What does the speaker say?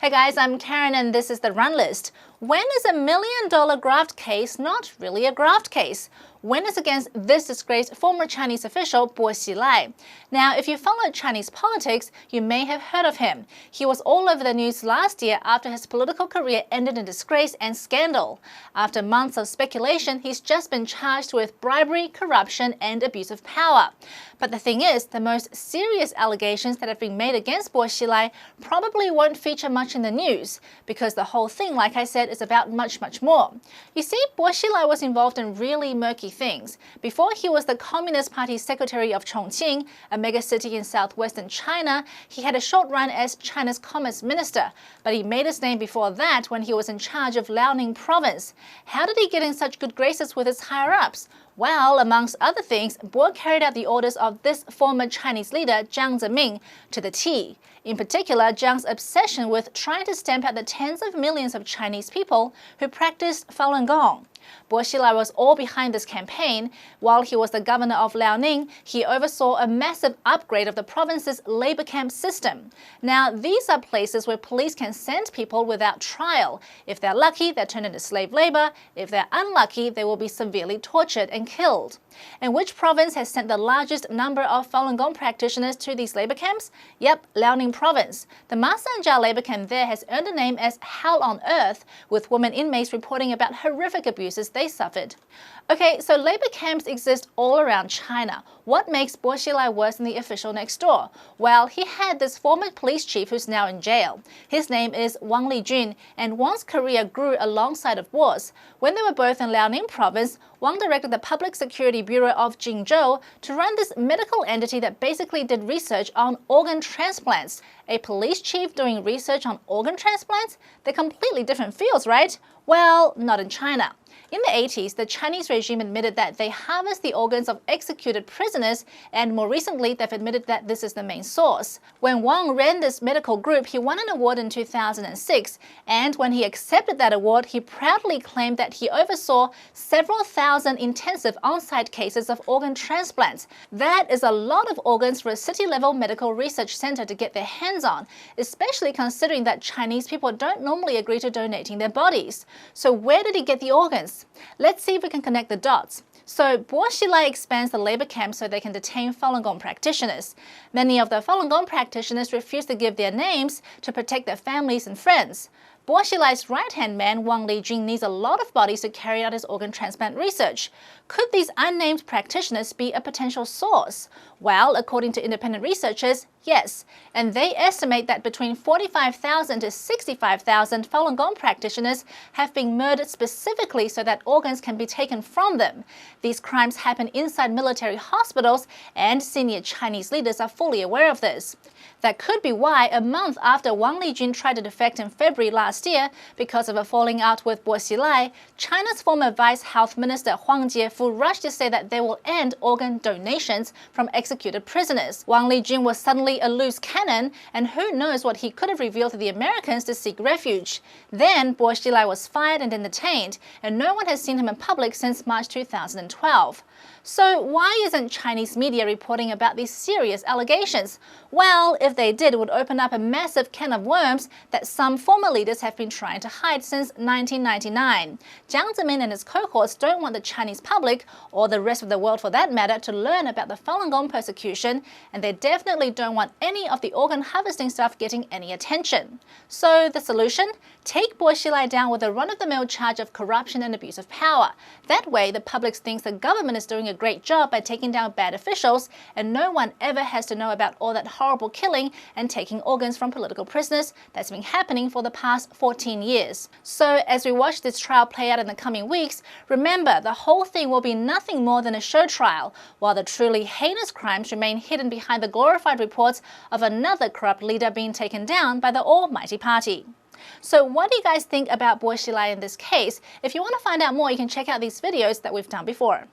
Hey guys, I'm Karen and this is the Run List. When is a million-dollar graft case not really a graft case? When is against this disgraced former Chinese official Bo Xilai? Now, if you follow Chinese politics, you may have heard of him. He was all over the news last year after his political career ended in disgrace and scandal. After months of speculation, he's just been charged with bribery, corruption, and abuse of power. But the thing is, the most serious allegations that have been made against Bo Xilai probably won't feature much in the news, because the whole thing, like I said, is about much more. You see, Bo Xilai was involved in really murky things. Before he was the Communist Party secretary of Chongqing, a megacity in southwestern China, he had a short run as China's commerce minister, but he made his name before that when he was in charge of Liaoning Province. How did he get in such good graces with his higher-ups? Well, amongst other things, Bo carried out the orders of this former Chinese leader, Jiang Zemin, to the T. In particular, Jiang's obsession with trying to stamp out the tens of millions of Chinese people who practiced Falun Gong. Bo Xilai was all behind this campaign. While he was the governor of Liaoning, he oversaw a massive upgrade of the province's labor camp system. Now, these are places where police can send people without trial. If they're lucky, they're turned into slave labor. If they're unlucky, they will be severely tortured and killed. And which province has sent the largest number of Falun Gong practitioners to these labor camps? Yep, Liaoning Province. The Masanjia labor camp there has earned a name as Hell on Earth, with women inmates reporting about horrific abuses they suffered. Okay, so labor camps exist all around China. What makes Bo Xilai worse than the official next door? Well, he had this former police chief who's now in jail. His name is Wang Lijun, and Wang's career grew alongside of Bo's. When they were both in Liaoning Province, Wang directed the Public Security Bureau of Jingzhou to run this medical entity that basically did research on organ transplants. A police chief doing research on organ transplants? They're completely different fields, right? Well, not in China. In the 80s, the Chinese regime admitted that they harvest the organs of executed prisoners, and more recently, they've admitted that this is the main source. When Wang ran this medical group, he won an award in 2006, and when he accepted that award, he proudly claimed that he oversaw several thousand intensive on-site cases of organ transplants. That is a lot of organs for a city-level medical research center to get their hands on, especially considering that Chinese people don't normally agree to donating their bodies. So where did he get the organs? Let's see if we can connect the dots. So, Bo Xilai expands the labor camp so they can detain Falun Gong practitioners. Many of the Falun Gong practitioners refuse to give their names to protect their families and friends. Bo Xilai's right-hand man, Wang Lijun, needs a lot of bodies to carry out his organ transplant research. Could these unnamed practitioners be a potential source? Well, according to independent researchers, yes. And they estimate that between 45,000 to 65,000 Falun Gong practitioners have been murdered specifically so that organs can be taken from them. These crimes happen inside military hospitals, and senior Chinese leaders are fully aware of this. That could be why, a month after Wang Lijun tried to defect in February last year because of a falling out with Bo Xilai, China's former Vice Health Minister Huang Jiefu rushed to say that they will end organ donations from executed prisoners. Wang Lijun was suddenly a loose cannon, and who knows what he could have revealed to the Americans to seek refuge. Then Bo Xilai was fired and then detained, and no one has seen him in public since March 2012. So why isn't Chinese media reporting about these serious allegations? Well, if they did, it would open up a massive can of worms that some former leaders have been trying to hide since 1999. Jiang Zemin and his cohorts don't want the Chinese public, or the rest of the world for that matter, to learn about the Falun Gong persecution, and they definitely don't want any of the organ harvesting stuff getting any attention. So the solution? Take Bo Xilai down with a run-of-the-mill charge of corruption and abuse of power. That way, the public thinks the government is doing a great job by taking down bad officials, and no one ever has to know about all that horrible killing and taking organs from political prisoners that's been happening for the past 14 years. So as we watch this trial play out in the coming weeks, remember, the whole thing will be nothing more than a show trial, while the truly heinous crimes remain hidden behind the glorified reports of another corrupt leader being taken down by the almighty party. So what do you guys think about Bo Xilai in this case? If you want to find out more, you can check out these videos that we've done before.